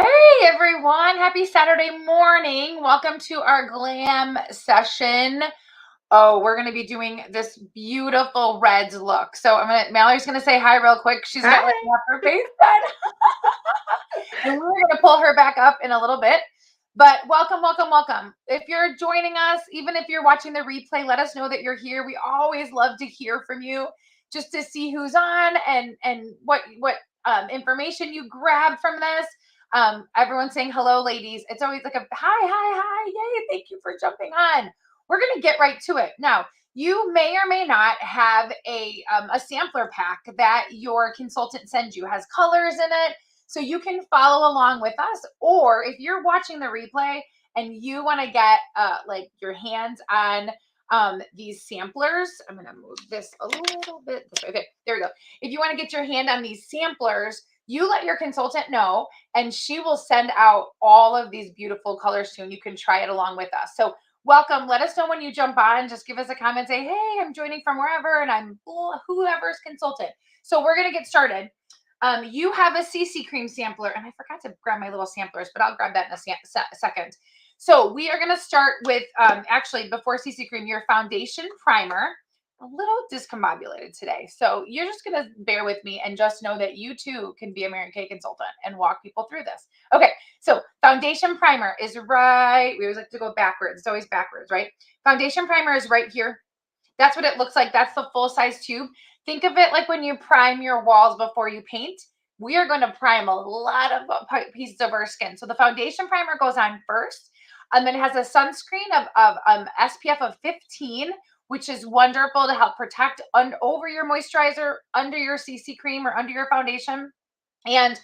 Hey everyone, happy Saturday morning. Welcome to our glam session. Oh, we're going to be doing this beautiful reds look. So Mallory's going to say hi real quick. She's got like Hi. half her face done. And we're going to pull her back up in a little bit. But welcome, welcome, welcome. If you're joining us, even if you're watching the replay, let us know that you're here. We always love to hear from you just to see who's on and what information you grabbed from this. Everyone's saying hello, ladies. It's always like a hi, yay, thank you for jumping on. We're going to get right to it. Now, you may or may not have a sampler pack that your consultant sends you. It has colors in it, so you can follow along with us. Or if you're watching the replay and you want to get like your hands on these samplers, I'm going to move this a little bit this way. Okay, there we go. If you want to get your hand on these samplers, you let your consultant know and she will send out all of these beautiful colors to you and you can try it along with us. So welcome. Let us know when you jump on. Just give us a comment. Say, hey, I'm joining from wherever and I'm whoever's consultant. So we're going to get started. You have a CC cream sampler, and I forgot to grab my little samplers, but I'll grab that in a second. So we are going to start with, actually, before CC cream, your foundation primer. A little discombobulated today. So you're just going to bear with me and just know that you too can be a Mary Kay consultant and walk people through this. Okay, so foundation primer is right. We always like to go backwards. It's always backwards, right? Foundation primer is right here. That's what it looks like. That's the full size tube. Think of it like when you prime your walls before you paint. We are going to prime a lot of pieces of our skin. So the foundation primer goes on first. It has a sunscreen of SPF of 15, which is wonderful to help protect over your moisturizer, under your CC cream, or under your foundation. And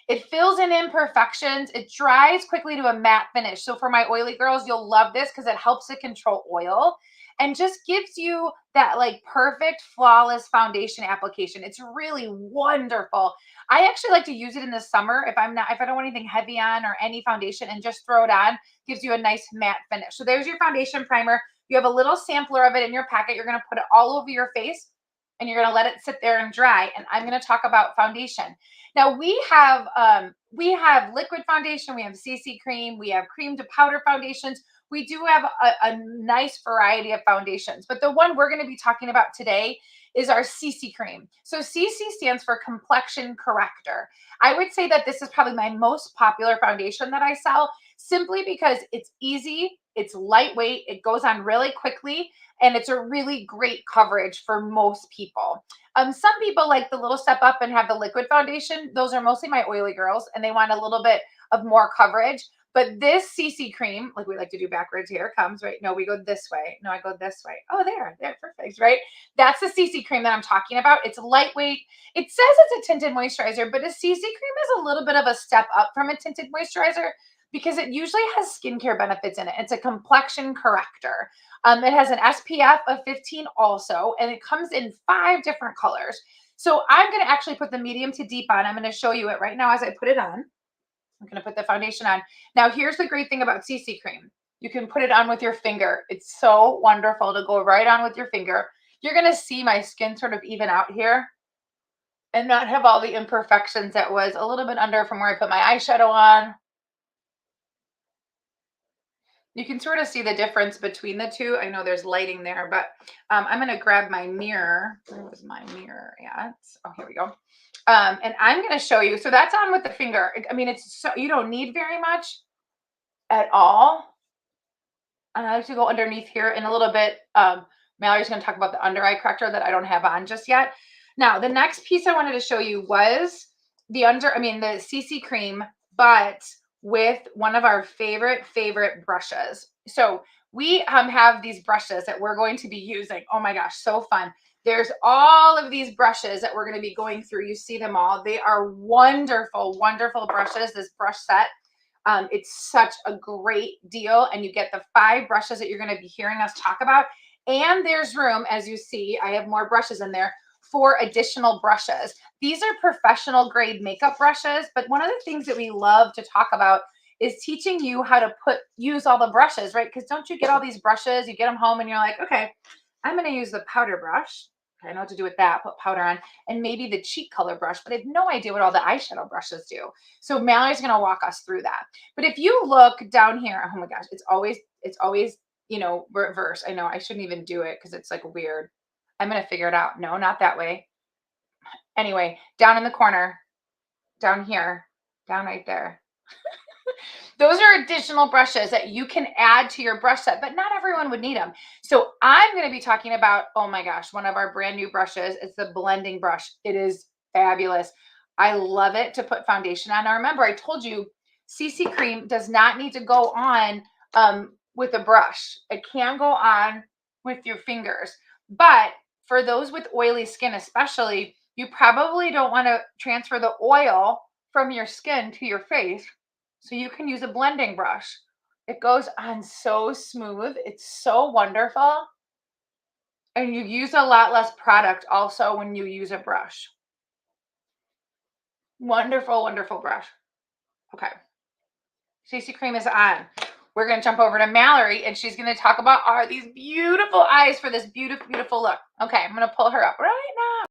it fills in imperfections. It dries quickly to a matte finish. So for my oily girls, you'll love this because it helps to control oil and just gives you that like perfect, flawless foundation application. It's really wonderful. I actually like to use it in the summer if I don't want anything heavy on or any foundation, and just throw it on. Gives you a nice matte finish. So there's your foundation primer. You have a little sampler of it in your packet. You're going to put it all over your face and you're going to let it sit there and dry. And I'm going to talk about foundation. Now we have liquid foundation, we have CC cream, we have cream to powder foundations. We do have a nice variety of foundations, but the one we're going to be talking about today is our CC cream. So CC stands for complexion corrector. I would say that this is probably my most popular foundation that I sell, simply because it's easy, it's lightweight, it goes on really quickly, and it's a really great coverage for most people. Some people like the little step up and have the liquid foundation. Those are mostly my oily girls, and they want a little bit of more coverage. But this CC cream, like we like to do backwards here, comes right. No, we go this way. No, I go this way. Oh, there, perfect, right? That's the CC cream that I'm talking about. It's lightweight. It says it's a tinted moisturizer, but a CC cream is a little bit of a step up from a tinted moisturizer because it usually has skincare benefits in it. It's a complexion corrector. It has an SPF of 15 also, and it comes in 5 different colors. So I'm going to actually put the medium to deep on. I'm going to show you it right now as I put it on. I'm going to put the foundation on. Now, here's the great thing about CC cream. You can put it on with your finger. It's so wonderful to go right on with your finger. You're going to see my skin sort of even out here and not have all the imperfections that was a little bit under from where I put my eyeshadow on. You can sort of see the difference between the two. I know there's lighting there, but I'm going to grab my mirror. Where was my mirror at? Oh, here we go. And I'm going to show you. So that's on with the finger. I mean, it's so you don't need very much at all. And I like to go underneath here in a little bit. Mallory's going to talk about the under eye corrector that I don't have on just yet. Now, the next piece I wanted to show you was the CC cream, but with one of our favorite brushes. So we have these brushes that we're going to be using. Oh my gosh, so fun. There's all of these brushes that we're going to be going through. You see them all. They are wonderful, wonderful brushes, this brush set. It's such a great deal, and you get the 5 brushes that you're going to be hearing us talk about. And there's room, as you see, I have more brushes in there for additional brushes. These are professional grade makeup brushes, but one of the things that we love to talk about is teaching you how to use all the brushes, right? Because don't you get all these brushes, you get them home and you're like, okay, I'm going to use the powder brush. I know what to do with that. Put powder on, and maybe the cheek color brush, but I have no idea what all the eyeshadow brushes do. So Mallory's gonna walk us through that. But if you look down here, oh my gosh, it's always, reverse. I know I shouldn't even do it because it's like weird. I'm gonna figure it out. No, not that way. Anyway, down in the corner, down here, down right there. Those are additional brushes that you can add to your brush set, but not everyone would need them. So I'm going to be talking about, oh my gosh, one of our brand new brushes. It's the blending brush. It is fabulous. I love it to put foundation on. Now remember, I told you CC cream does not need to go on with a brush. It can go on with your fingers. But for those with oily skin especially, you probably don't want to transfer the oil from your skin to your face. So you can use a blending brush. It goes on so smooth. It's so wonderful. And you use a lot less product also when you use a brush. Wonderful, wonderful brush. Okay. CC cream is on. We're going to jump over to Mallory and she's going to talk about these beautiful eyes for this beautiful, beautiful look. Okay, I'm going to pull her up right now.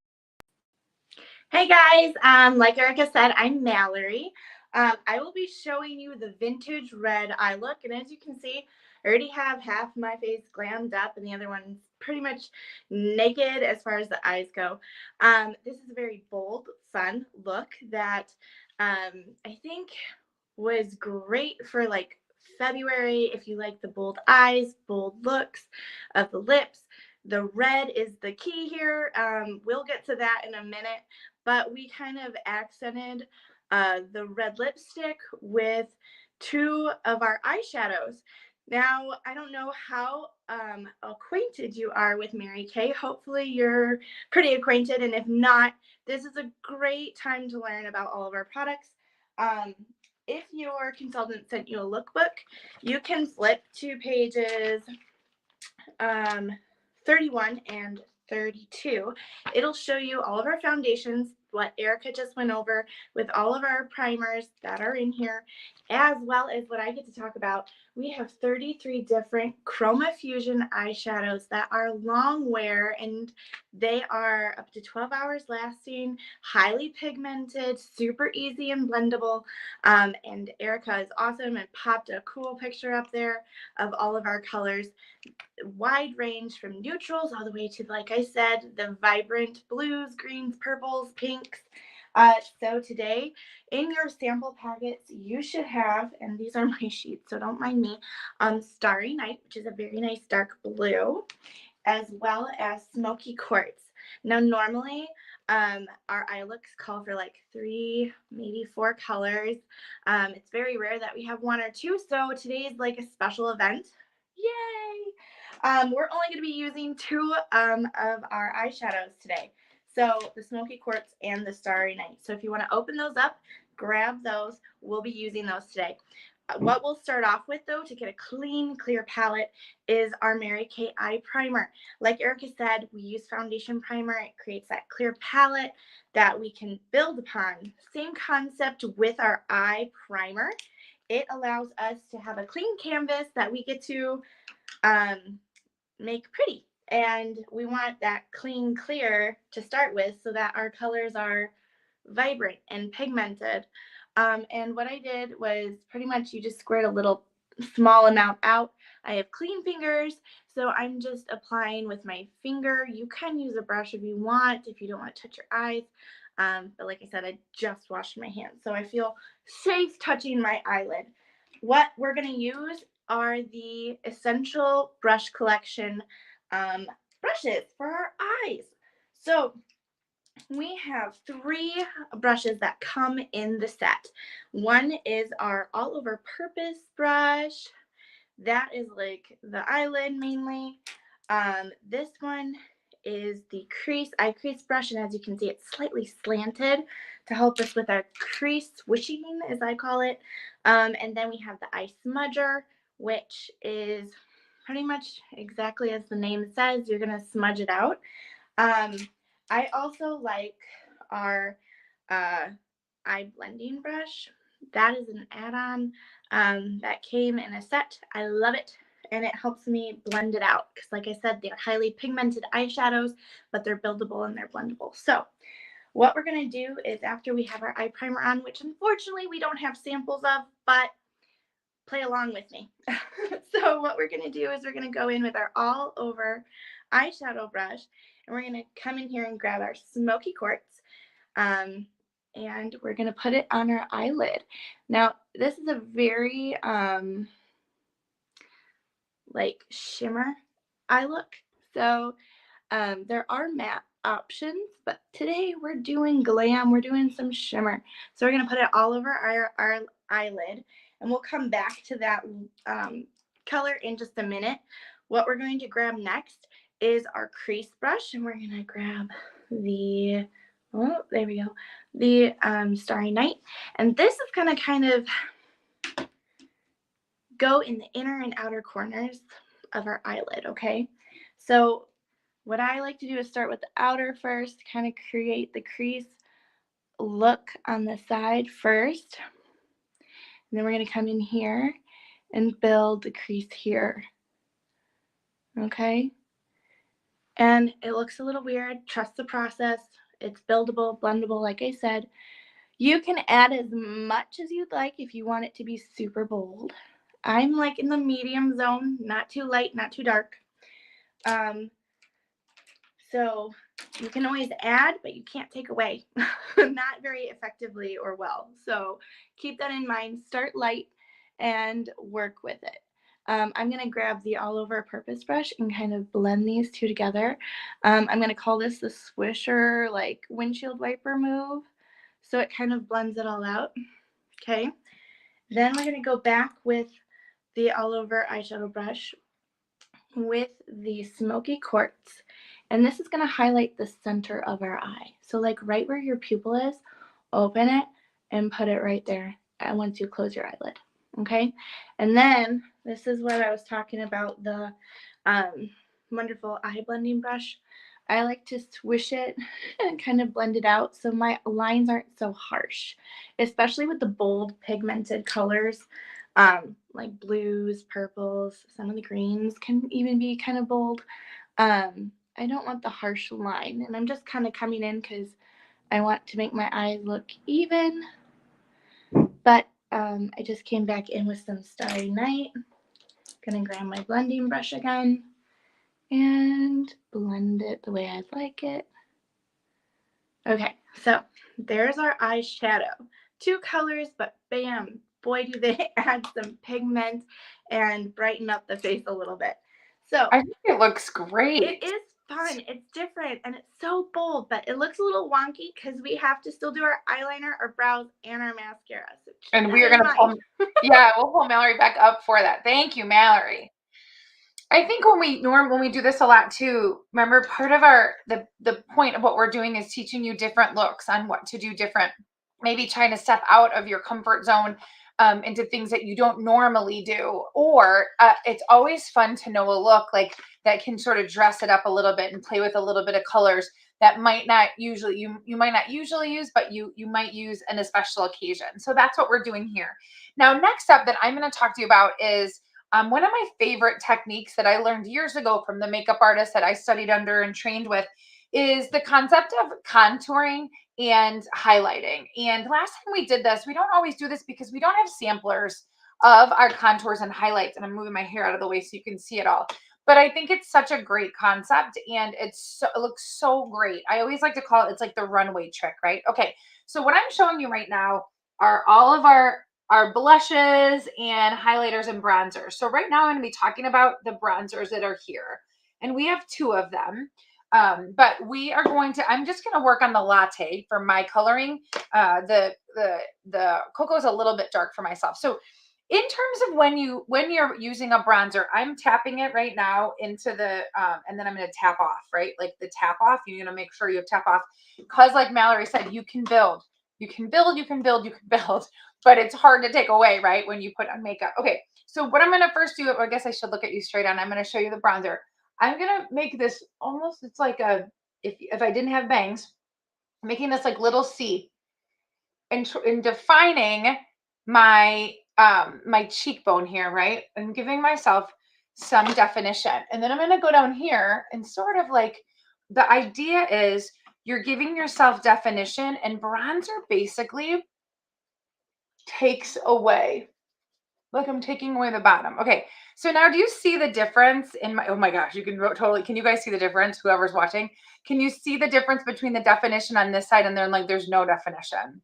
Hey guys, like Erica said, I'm Mallory. I will be showing you the vintage red eye look, and as you can see, I already have half my face glammed up and the other one's pretty much naked as far as the eyes go. This is a very bold, fun look that I think was great for like February if you like the bold eyes, bold looks of the lips. The red is the key here. We'll get to that in a minute, but we kind of accented the red lipstick with two of our eyeshadows. Now, I don't know how acquainted you are with Mary Kay. Hopefully you're pretty acquainted, and if not, this is a great time to learn about all of our products. If your consultant sent you a lookbook, you can flip to pages 31 and 32. It'll show you all of our foundations, what Erica just went over, with all of our primers that are in here, as well as what I get to talk about. We have 33 different Chroma Fusion eyeshadows that are long wear, and they are up to 12 hours lasting, highly pigmented, super easy and blendable. And Erica is awesome and popped a cool picture up there of all of our colors. Wide range from neutrals all the way to, like I said, the vibrant blues, greens, purples, pinks. So today in your sample packets, you should have, and these are my sheets, so don't mind me, Starry Night, which is a very nice dark blue, as well as Smoky Quartz. Now, normally, our eye looks call for like 3, maybe 4 colors. It's very rare that we have 1 or 2, so today is like a special event. Yay! We're only going to be using 2 of our eyeshadows today. So the Smoky Quartz and the Starry Night. So if you want to open those up, grab those. We'll be using those today. What we'll start off with, though, to get a clean, clear palette is our Mary Kay Eye Primer. Like Erica said, we use foundation primer. It creates that clear palette that we can build upon. Same concept with our eye primer. It allows us to have a clean canvas that we get to make pretty. And we want that clean, clear to start with so that our colors are vibrant and pigmented. And what I did was pretty much you just squared a little small amount out. I have clean fingers, so I'm just applying with my finger. You can use a brush if you want, if you don't want to touch your eyes. But like I said, I just washed my hands, so I feel safe touching my eyelid. What we're going to use are the Essential Brush Collection brushes for our eyes. So we have 3 brushes that come in the set. One is our all-over-purpose brush. That is like the eyelid mainly. This one is the eye crease brush, and as you can see, it's slightly slanted to help us with our crease swishing, as I call it. And then we have the eye smudger, which is pretty much exactly as the name says. You're going to smudge it out. I also like our eye blending brush. That is an add-on that came in a set. I love it. and it helps me blend it out because, like I said, they're highly pigmented eyeshadows, but they're buildable and they're blendable. So what we're going to do is, after we have our eye primer on, which unfortunately we don't have samples of, but play along with me. So what we're going to do is we're going to go in with our all over eyeshadow brush, and we're going to come in here and grab our smoky quartz, and we're going to put it on our eyelid. Now this is a very like shimmer eye look, so there are matte options, but today we're doing glam, we're doing some shimmer. So we're going to put it all over our eyelid, and we'll come back to that color in just a minute. What we're going to grab next is our crease brush, and we're going to grab the, oh, there we go, the Starry Night. And this is going to kind of go in the inner and outer corners of our eyelid, okay? So what I like to do is start with the outer first, kind of create the crease look on the side first. And then we're going to come in here and build the crease here. Okay? And it looks a little weird. Trust the process. It's buildable, blendable, like I said. You can add as much as you'd like if you want it to be super bold. I'm like in the medium zone, not too light, not too dark. So you can always add, but you can't take away, not very effectively or well. So keep that in mind. Start light and work with it. I'm going to grab the all over purpose brush and kind of blend these two together. I'm going to call this the swisher, like windshield wiper move. So it kind of blends it all out. Okay. Then we're going to go back with the all over eyeshadow brush with the smoky quartz, and this is going to highlight the center of our eye. So like right where your pupil is, open it and put it right there once you close your eyelid. Okay, and then this is what I was talking about, the wonderful eye blending brush. I like to swish it and kind of blend it out so my lines aren't so harsh, especially with the bold pigmented colors. Like blues, purples, some of the greens can even be kind of bold. I don't want the harsh line, and I'm just kind of coming in because I want to make my eyes look even. But I just came back in with some Starry Night. Gonna grab my blending brush again and blend it the way I'd like it. Okay, so there's our eyeshadow. Two colors, but bam, boy, do they add some pigment and brighten up the face a little bit. So I think it looks great. it is fun. It's different, and it's so bold, but it looks a little wonky because we have to still do our eyeliner, our brows, and our mascara. So And we are going to pull, yeah, we'll pull Mallory back up for that. Thank you, Mallory. I think when we do this a lot too, remember part of the point of what we're doing is teaching you different looks on what to do different. Maybe trying to step out of your comfort zone into things that you don't normally do. Or it's always fun to know a look like that can sort of dress it up a little bit and play with a little bit of colors that might not usually you might not usually use, but you might use in a special occasion. So that's what we're doing here. Now, next up that I'm going to talk to you about is one of my favorite techniques that I learned years ago from the makeup artist that I studied under and trained with is the concept of contouring and highlighting. And last time we did this, we don't always do this because we don't have samplers of our contours and highlights. And I'm moving my hair out of the way so you can see it all. But I think it's such a great concept, and it looks so great. I always like to call it's like the runway trick, right? Okay, so what I'm showing you right now are all of our blushes and highlighters and bronzers. So right now I'm going to be talking about the bronzers that are here, and we have two of them. But we are going to, I'm just going to work on the latte for my coloring. The cocoa is a little bit dark for myself. So in terms of when you're using a bronzer, I'm tapping it right now into the, and then I'm going to tap off, right? Like the tap off, you're going to make sure you have tap off because like Mallory said, you can build, but it's hard to take away, right? When you put on makeup. Okay. So what I'm going to first do, I guess I should look at you straight on. I'm going to show you the bronzer. I'm going to make this almost, it's like if I didn't have bangs, making this like little C and defining my, my cheekbone here, right? And giving myself some definition. And then I'm going to go down here and sort of like, the idea is you're giving yourself definition, and bronzer basically takes away, like I'm taking away the bottom. Okay, so now do you see the difference in my, oh my gosh, you can totally, can you guys see the difference? Whoever's watching, can you see the difference between the definition on this side and then like there's no definition?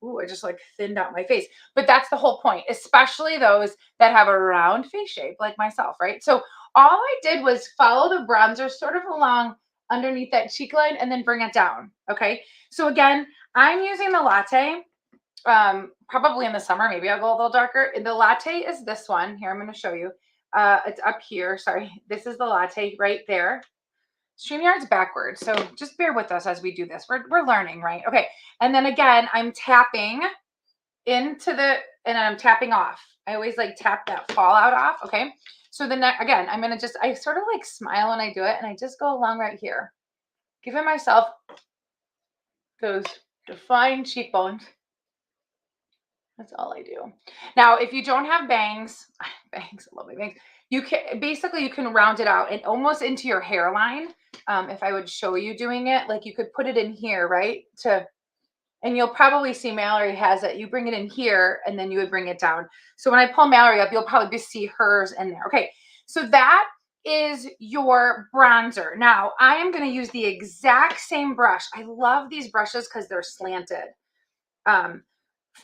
Ooh, I just like thinned out my face. But that's the whole point, especially those that have a round face shape like myself, right? So all I did was follow the bronzer sort of along underneath that cheek line and then bring it down. Okay. So again, I'm using the latte. Probably in the summer, maybe I'll go a little darker. The latte is this one here. I'm going to show you. It's up here. Sorry. This is the latte right there. StreamYard's backwards, so just bear with us as we do this. We're learning, right? Okay, and then again, I'm tapping into the, and I'm tapping off. I always like tap that fallout off, okay? So the next, again, I'm gonna just, I sort of like smile when I do it, and I just go along right here, giving myself those defined cheekbones. That's all I do. Now, if you don't have bangs, bangs, I love my bangs. You can basically, you can round it out and almost into your hairline. If I would show you doing it, like you could put it in here, right? And you'll probably see Mallory has it. You bring it in here and then you would bring it down. So when I pull Mallory up, you'll probably see hers in there. Okay, so that is your bronzer. Now I am going to use the exact same brush. I love these brushes because they're slanted.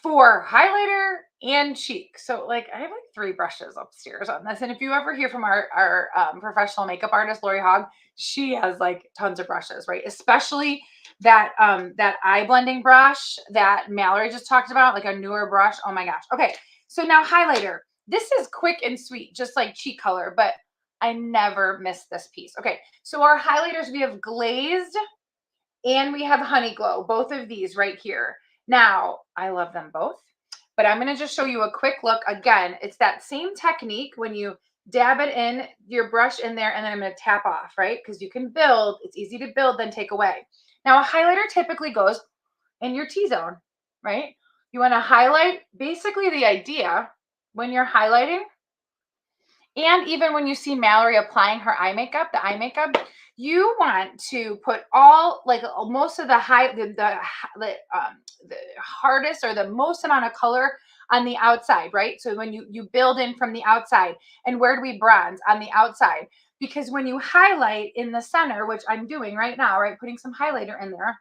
For highlighter and cheek. So like I have like 3 brushes upstairs on this. And if you ever hear from our professional makeup artist, Lori Hogg, she has like tons of brushes, right? Especially that that eye blending brush that Mallory just talked about, like a newer brush. Oh my gosh. Okay. So now highlighter. This is quick and sweet, just like cheek color, but I never miss this piece. Okay. So our highlighters, we have glazed and we have honey glow, both of these right here. Now, I love them both, but I'm going to just show you a quick look. Again, it's that same technique when you dab it in, your brush in there, and then I'm going to tap off, right? Because you can build. It's easy to build, then take away. Now, a highlighter typically goes in your T-zone, right? You want to highlight basically the idea when you're highlighting. And even when you see Mallory applying her eye makeup, the eye makeup, you want to put all, like most of the the hardest or the most amount of color on the outside, right? So when you build in from the outside, and where do we bronze? On the outside. Because when you highlight in the center, which I'm doing right now, right, putting some highlighter in there,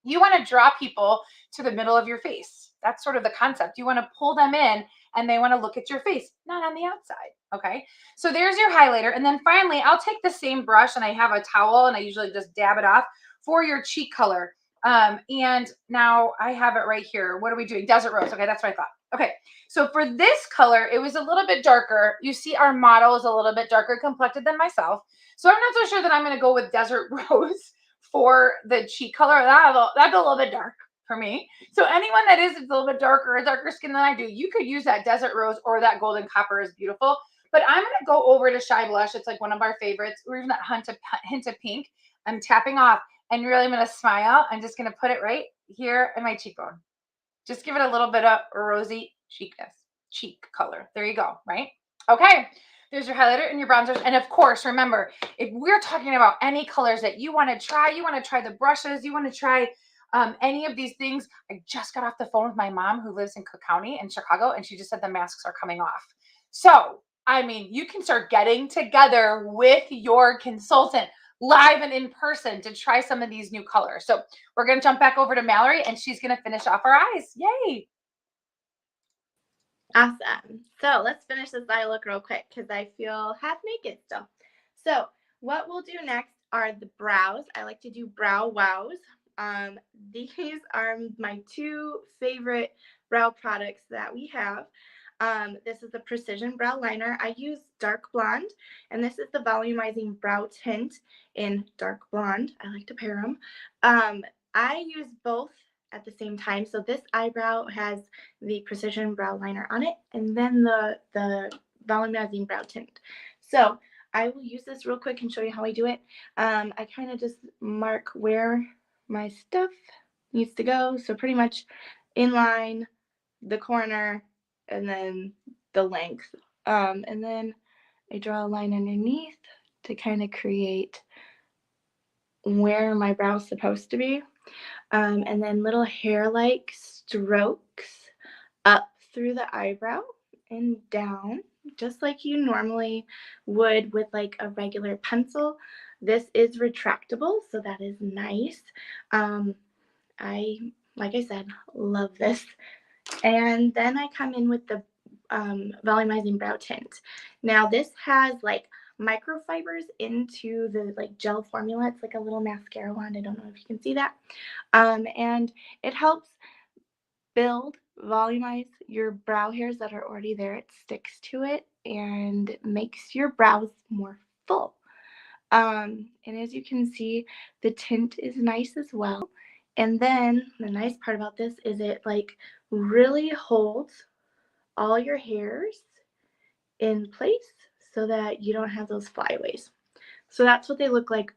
you want to draw people to the middle of your face. That's sort of the concept. You want to pull them in and they want to look at your face, not on the outside. Okay. So there's your highlighter. And then finally, I'll take the same brush and I have a towel and I usually just dab it off for your cheek color. And now I have it right here. What are we doing? Desert Rose. Okay. That's what I thought. Okay. So for this color, it was a little bit darker. You see our model is a little bit darker complected than myself. So I'm not so sure that I'm going to go with Desert Rose for the cheek color. That's a little bit dark for me. So anyone that is a little bit darker skin than I do, you could use that Desert Rose or that Golden Copper is beautiful. But I'm going to go over to Shy Blush. It's like one of our favorites. Or even that hint of pink. I'm tapping off and really I'm going to smile. I'm just going to put it right here in my cheekbone. Just give it a little bit of rosy cheek color. There you go, right? Okay. There's your highlighter and your bronzers. And of course, remember, if we're talking about any colors that you want to try the brushes, you want to try any of these things. I just got off the phone with my mom who lives in Cook County in Chicago, and she just said the masks are coming off. So, I mean, you can start getting together with your consultant live and in person to try some of these new colors. So we're going to jump back over to Mallory and she's going to finish off our eyes. Yay. Awesome. So let's finish this eye look real quick because I feel half naked still. So what we'll do next are the brows. I like to do brow wows. These are my 2 favorite brow products that we have. This is the Precision Brow Liner. I use dark blonde, and this is the volumizing brow tint in dark blonde. I like to pair them. I use both at the same time. So this eyebrow has the Precision Brow Liner on it, and then the volumizing brow tint. So I will use this real quick and show you how I do it. I kind of just mark where my stuff needs to go. So pretty much in line, the corner, and then the length. And then I draw a line underneath to kind of create where my brow's supposed to be. And then little hair-like strokes up through the eyebrow and down, just like you normally would with like a regular pencil. This is retractable, so that is nice. Like I said, love this. And then I come in with the volumizing brow tint. Now this has like microfibers into the like gel formula. It's like a little mascara wand. I don't know if you can see that. And it helps build, volumize your brow hairs that are already there. It sticks to it and makes your brows more full. And as you can see, the tint is nice as well. And then the nice part about this is it like really holds all your hairs in place so that you don't have those flyaways. So that's what they look like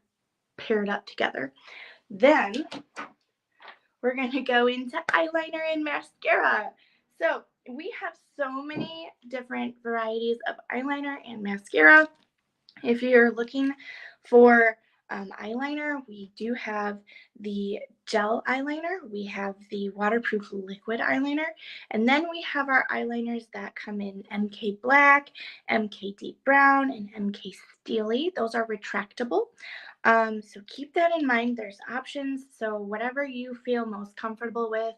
paired up together. Then we're going to go into eyeliner and mascara. So we have so many different varieties of eyeliner and mascara. If you're looking for eyeliner, we do have the gel eyeliner, we have the waterproof liquid eyeliner, and then we have our eyeliners that come in MK Black, MK Deep Brown, and MK Steely. Those are retractable. So keep that in mind. There's options. So whatever you feel most comfortable with,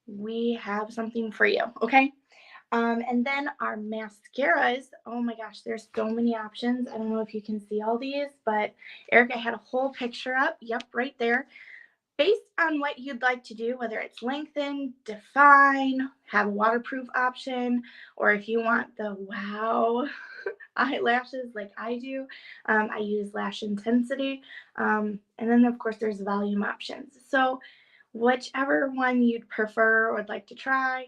we have something for you, okay? And then our mascaras, oh my gosh, there's so many options. I don't know if you can see all these, but Erica had a whole picture up. Yep, right there. Based on what you'd like to do, whether it's lengthen, define, have a waterproof option, or if you want the wow eyelashes like I do, I use lash intensity. And then of course there's volume options. So whichever one you'd prefer or would like to try,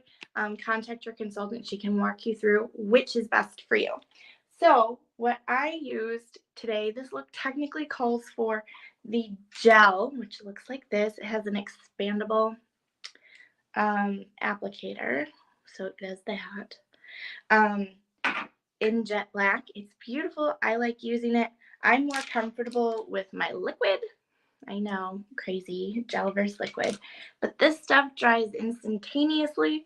contact your consultant. She can walk you through which is best for you. So what I used today, this look technically calls for the gel, which looks like this. It has an expandable applicator, so it does that. In jet black, it's beautiful. I like using it. I'm more comfortable with my liquid. I know, crazy, gel versus liquid. But this stuff dries instantaneously.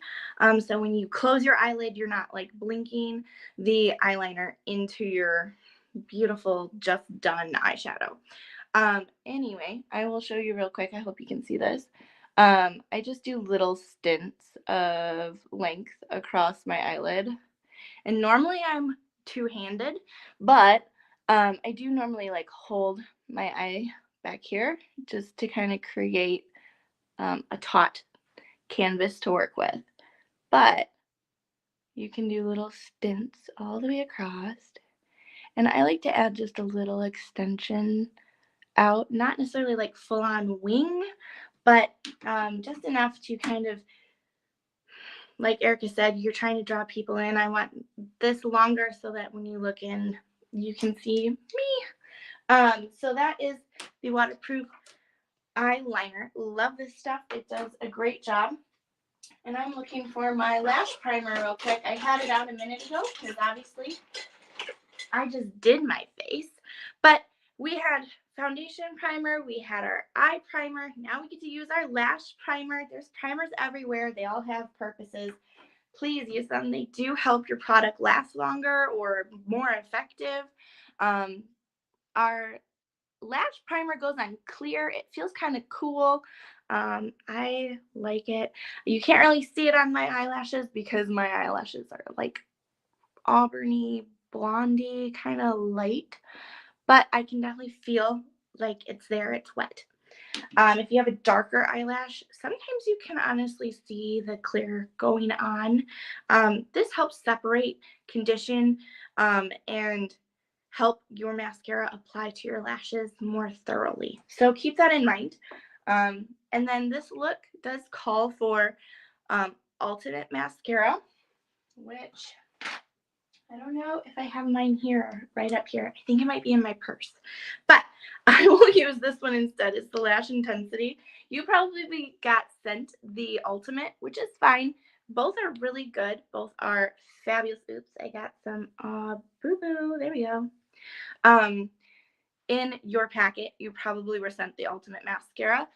So when you close your eyelid, you're not like blinking the eyeliner into your beautiful, just done eyeshadow. Anyway, I will show you real quick. I hope you can see this. I just do little stints of length across my eyelid. And normally I'm two-handed, but I do normally like hold my eye back here just to kind of create a taut canvas to work with. But you can do little stints all the way across. And I like to add just a little extension out, not necessarily like full on wing, but just enough to kind of, like Erica said, you're trying to draw people in. I want this longer so that when you look in, you can see me. So that is the waterproof eyeliner. Love this stuff. It does a great job. And I'm looking for my lash primer real quick. I had it out a minute ago because obviously I just did my face. But we had foundation primer, we had our eye primer. Now we get to use our lash primer. There's primers everywhere. They all have purposes. Please use them. They do help your product last longer or more effective. Our lash primer goes on clear. It feels kind of cool. I like it. You can't really see it on my eyelashes because my eyelashes are like auburny, blondie, kind of light, but I can definitely feel like it's there, it's wet. If you have a darker eyelash, sometimes you can honestly see the clear going on. This helps separate, condition, and help your mascara apply to your lashes more thoroughly. So keep that in mind. And then this look does call for alternate mascara, which I don't know if I have mine here, right up here. I think it might be in my purse, but I will use this one instead. It's the Lash Intensity. You probably got sent the Ultimate, which is fine, Both are really good. Both are fabulous. Oops, I got some boo-boo. There we go. In your packet, you probably were sent the Ultimate Mascara.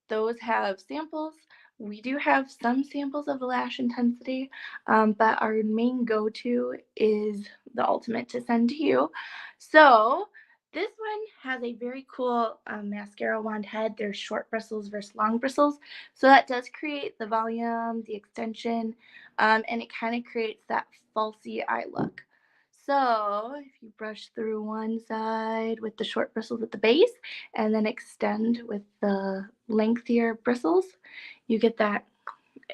Those have samples. We do have some samples of the lash intensity, but our main go-to is the Ultimate to send to you. So this one has a very cool mascara wand head. There's short bristles versus long bristles. So that does create the volume, the extension, and it kind of creates that falsy eye look. So if you brush through one side with the short bristles at the base and then extend with the lengthier bristles, you get that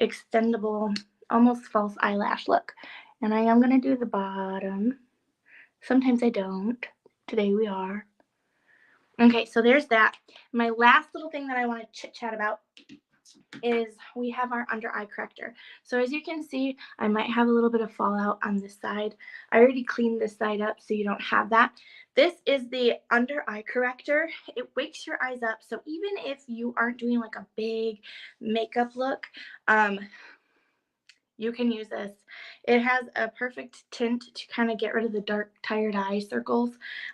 extendable, almost false eyelash look. And I am going to do the bottom. Sometimes I don't. Today we are. Okay, so there's that. My last little thing that I want to chit-chat about is we have our under eye corrector. So as you can see, I might have a little bit of fallout on this side. I already cleaned this side up so you don't have that. This is the under eye corrector. It wakes your eyes up. So even if you aren't doing like a big makeup look, you can use this. It has a perfect tint to kind of get rid of the dark, tired eye circles,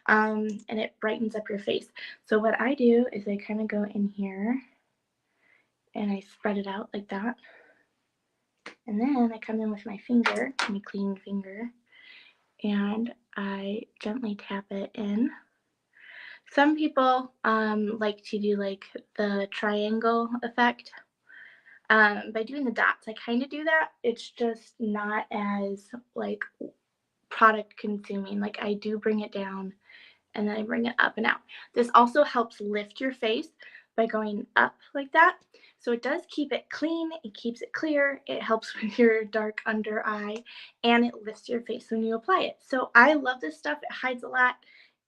and it brightens up your face. So what I do is I kind of go in here and I spread it out like that. And then I come in with my finger, my clean finger, and I gently tap it in. Some people like to do like the triangle effect. By doing the dots, I kind of do that. It's just not as like product consuming. Like I do bring it down and then I bring it up and out. This also helps lift your face by going up like that. So it does keep it clean, it keeps it clear, it helps with your dark under eye, and it lifts your face when you apply it. So I love this stuff. It hides a lot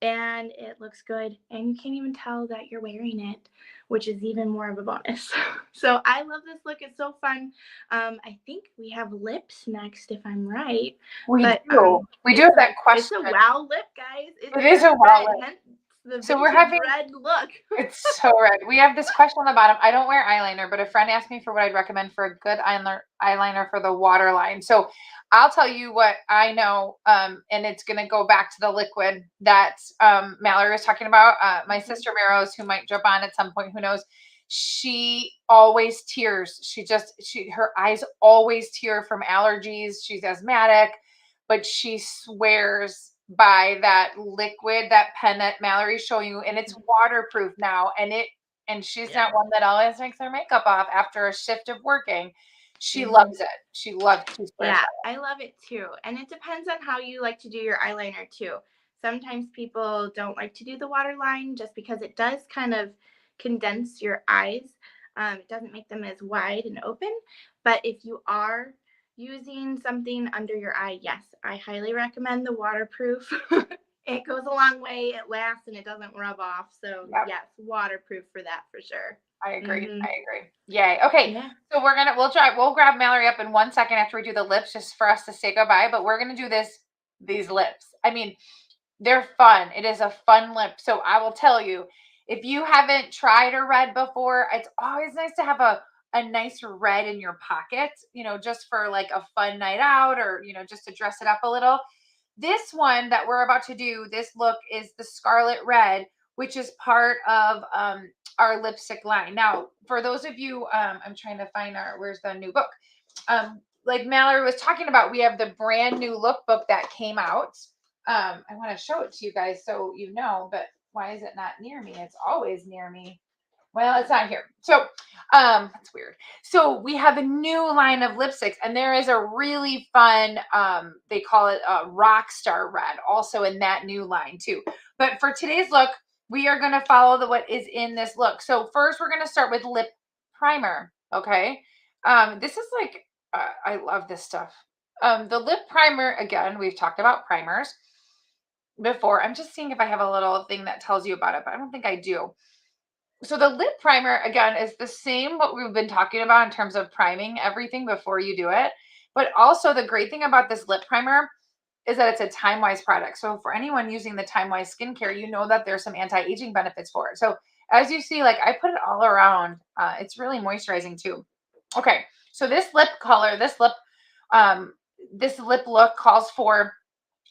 and it looks good, and you can't even tell that you're wearing it, which is even more of a bonus. So I love this look. It's so fun. I think we have lips next, if I'm right. We But do. We do have that it's question. a wow lip, guys. It is a wow lip. Hence the So we're vintage having red look. It's so red. We have this question on the bottom. I don't wear eyeliner, but a friend asked me for what I'd recommend for a good eyeliner for the waterline. So I'll tell you what I know, and it's going to go back to the liquid that Mallory was talking about. My sister Marrows, who might jump on at some point, who knows, she always tears. Her eyes always tear from allergies. She's asthmatic, but she swears by that liquid, that pen that Mallory's showing you, and it's waterproof now. And she's not one that always takes her makeup off after a shift of working. She loves it. She swears by it. I love it too. And it depends on how you like to do your eyeliner too. Sometimes people don't like to do the waterline just because it does kind of condense your eyes. It doesn't make them as wide and open. But if you are using something under your eye, yes, I highly recommend the waterproof. It goes a long way, it lasts, and it doesn't rub off. So yes, waterproof for that for sure. I agree. I agree. Yay. Okay. Yeah. So we'll grab Mallory up in 1 second after we do the lips just for us to say goodbye, but we're going to do these lips. I mean, they're fun. It is a fun lip. So I will tell you, if you haven't tried a red before, it's always nice to have a nice red in your pocket, just for like a fun night out or, just to dress it up a little. This one that we're about to do, this look is the Scarlet Red, which is part of our lipstick line. Now, for those of you, I'm trying to find where's the new book? Like Mallory was talking about, we have the brand new lookbook that came out. I want to show it to you guys so you know, but why is it not near me? It's always near me. Well, it's not here. So that's weird. So we have a new line of lipsticks, and there is a really fun, they call it a rock star red, also in that new line too. But for today's look, we are going to follow what is in this look. So first we're going to start with lip primer. Okay. This is like, I love this stuff. The lip primer, again, we've talked about primers before. I'm just seeing if I have a little thing that tells you about it, but I don't think I do. So the lip primer, again, is the same what we've been talking about in terms of priming everything before you do it. But also the great thing about this lip primer is that it's a time-wise product. So for anyone using the time-wise skincare, you know that there's some anti-aging benefits for it. So as you see, like I put it all around. It's really moisturizing too. Okay, so this lip color, this lip This lip look calls for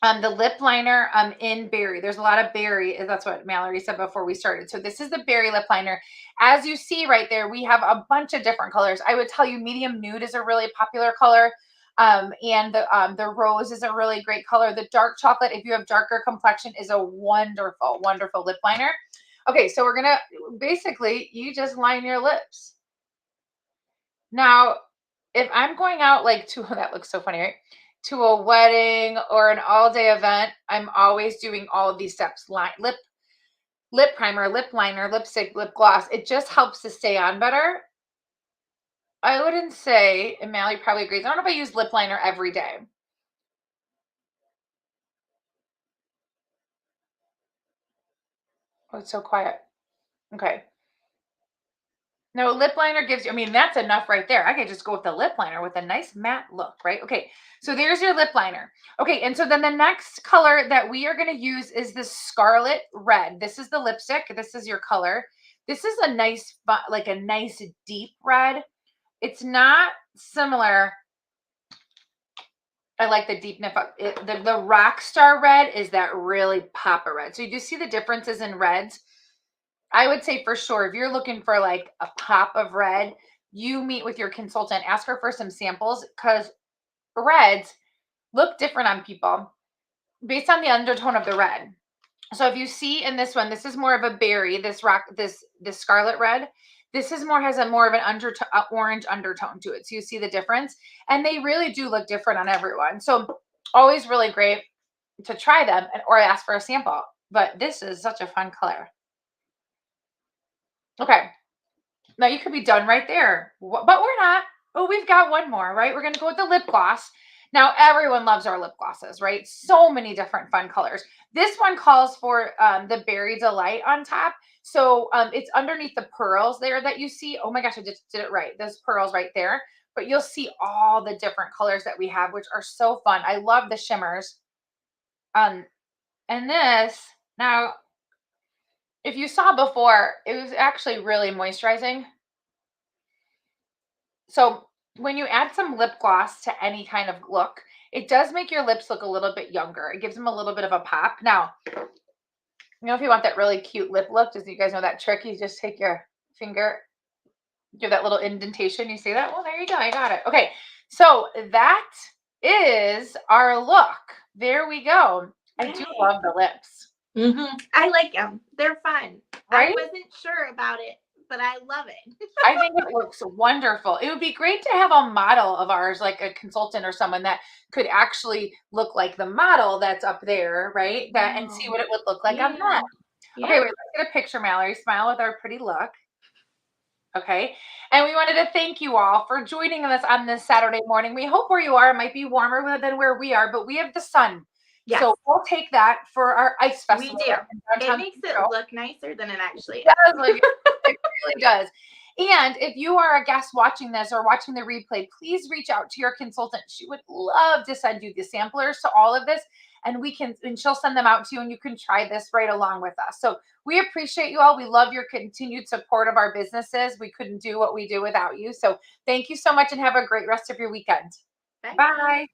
the lip liner in berry. There's a lot of berry. That's what Mallory said before we started. So this is the berry lip liner. As you see right there, we have a bunch of different colors. I would tell you medium nude is a really popular color. And the rose is a really great color. The dark chocolate, if you have darker complexion, is a wonderful, wonderful lip liner. Okay, so we're gonna basically, you just line your lips. Now, if I'm going out like to, that looks so funny, right? To a wedding or an all-day event, I'm always doing all of these steps: lip primer, lip liner, lipstick, lip gloss. It just helps to stay on better. I wouldn't say, and Mallory probably agrees, I don't know if I use lip liner every day. Oh, it's so quiet. Okay. No, lip liner gives you, I mean, that's enough right there. I could just go with the lip liner with a nice matte look, right? Okay, so there's your lip liner. Okay, and so then the next color that we are going to use is this scarlet red. This is the lipstick. This is your color. This is a nice, like a nice deep red. It's not similar. I like the deep nip. The rock star red is that really pop of red. So you do see the differences in reds. I would say for sure, if you're looking for like a pop of red, you meet with your consultant, ask her for some samples, because reds look different on people based on the undertone of the red. So if you see in this one, this is more of a berry, this scarlet red. This is more, has a more of an orange undertone to it. So you see the difference, and they really do look different on everyone. So always really great to try them or ask for a sample. But this is such a fun color. Okay. Now you could be done right there, but we're not. Oh, we've got one more, right? We're going to go with the lip gloss. Now, everyone loves our lip glosses, right? So many different fun colors. This one calls for the Berry Delight on top. So it's underneath the pearls there that you see. Oh my gosh, I just did it right. Those pearls right there. But you'll see all the different colors that we have, which are so fun. I love the shimmers. And this, now, if you saw before, it was actually really moisturizing. So when you add some lip gloss to any kind of look, it does make your lips look a little bit younger. It gives them a little bit of a pop. Now, if you want that really cute lip look, does you guys know that trick? You just take your finger, do that little indentation. You see that? Well, there you go. I got it. Okay. So that is our look. There we go. I do love the lips. I like them. They're fun. Right? I wasn't sure about it, but I love it. I think it looks wonderful. It would be great to have a model of ours, like a consultant or someone that could actually look like the model that's up there, right? That and see what it would look like on that. Yeah. Okay, wait, let's get a picture, Mallory. Smile with our pretty look. Okay. And we wanted to thank you all for joining us on this Saturday morning. We hope where you are, it might be warmer than where we are, but we have the sun. Yes. So we'll take that for our ice festival. We do. It makes it look nicer than it actually is. It does. It really does. And if you are a guest watching this or watching the replay, please reach out to your consultant. She would love to send you the samplers to all of this, and she'll send them out to you, and you can try this right along with us. So we appreciate you all. We love your continued support of our businesses. We couldn't do what we do without you. So thank you so much, and have a great rest of your weekend. Bye. Bye.